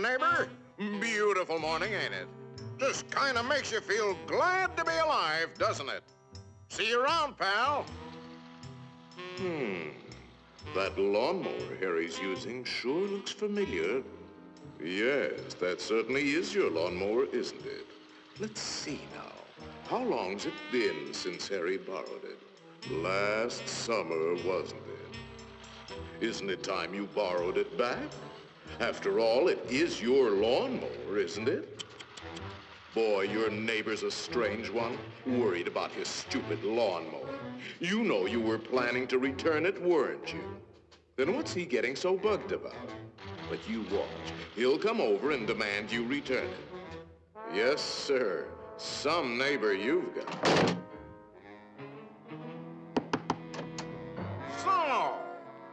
neighbor? Beautiful morning, ain't it? Just kind of makes you feel glad to be alive, doesn't it? See you around, pal. That lawnmower Harry's using sure looks familiar. Yes, that certainly is your lawnmower, isn't it? Let's see now. How long's it been since Harry borrowed it? Last summer, wasn't it? Isn't it time you borrowed it back? After all, it is your lawnmower, isn't it? Boy, your neighbor's a strange one, worried about his stupid lawnmower. You know you were planning to return it, weren't you? Then what's he getting so bugged about? But you watch. He'll come over and demand you return it. Yes, sir. Some neighbor you've got. So,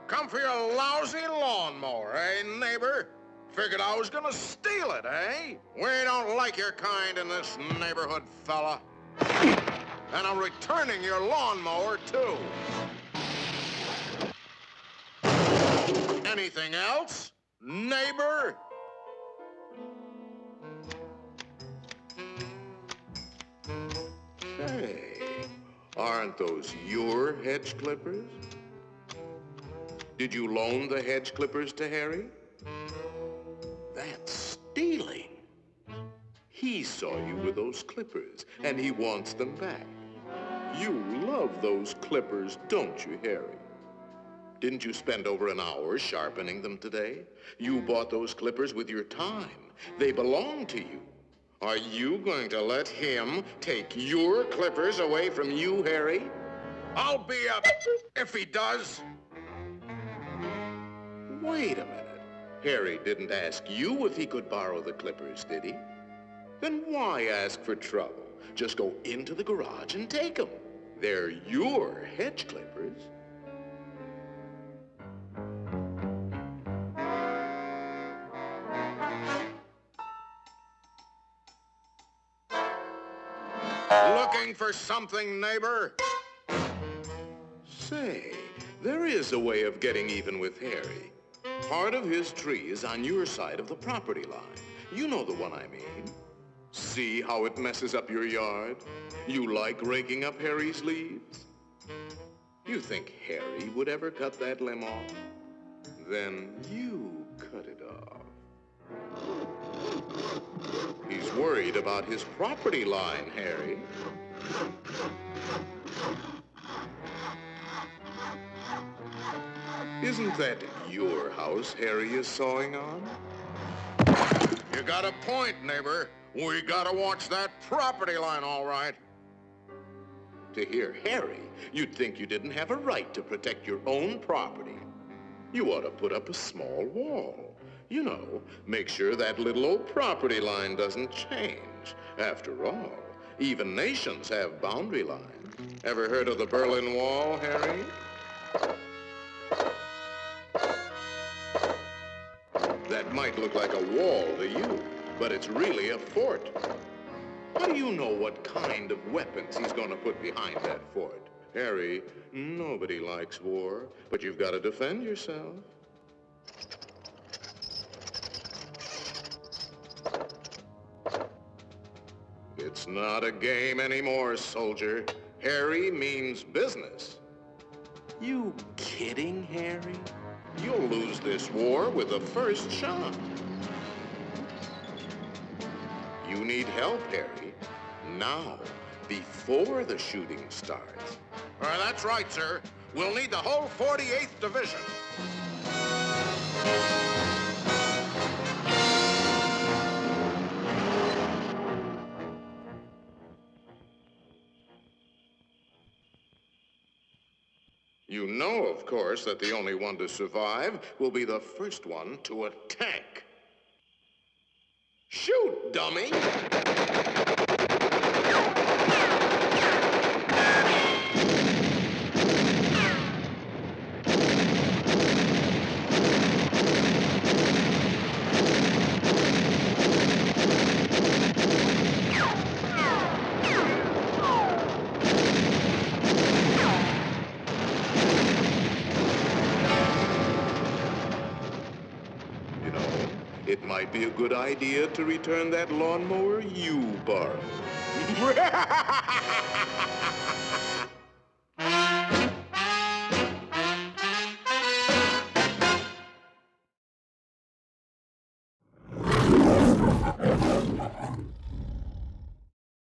come for your lousy lawnmower, eh, neighbor? Figured I was gonna steal it, eh? We don't like your kind in this neighborhood, fella. And I'm returning your lawnmower, too. Anything else, neighbor? Hey, aren't those your hedge clippers? Did you loan the hedge clippers to Harry? That's stealing. He saw you with those clippers, and he wants them back. You love those clippers, don't you, Harry? Didn't you spend over an hour sharpening them today? You bought those clippers with your time. They belong to you. Are you going to let him take your clippers away from you, Harry? I'll be up if he does. Wait a minute. Harry didn't ask you if he could borrow the clippers, did he? Then why ask for trouble? Just go into the garage and take them. They're your hedge clippers. Looking for something, neighbor? Say, there is a way of getting even with Harry. Part of his tree is on your side of the property line. You know the one I mean. See how it messes up your yard? You like raking up Harry's leaves? You think Harry would ever cut that limb off? Then you cut it off. He's worried about his property line, Harry. Isn't that your house Harry is sawing on? You got a point, neighbor. We gotta watch that property line, all right. To hear Harry, you'd think you didn't have a right to protect your own property. You ought to put up a small wall. You know, make sure that little old property line doesn't change. After all, even nations have boundary lines. Ever heard of the Berlin Wall, Harry? That might look like a wall to you, but it's really a fort. How do you know what kind of weapons he's going to put behind that fort? Harry, nobody likes war, but you've got to defend yourself. It's not a game anymore, soldier. Harry means business. You kidding, Harry? You'll lose this war with the first shot. You need help, Harry. Now, before the shooting starts. That's right, sir. We'll need the whole 48th Division. You know, of course, that the only one to survive will be the first one to attack. Shoot, dummy! it might be a good idea to return that lawnmower you borrowed.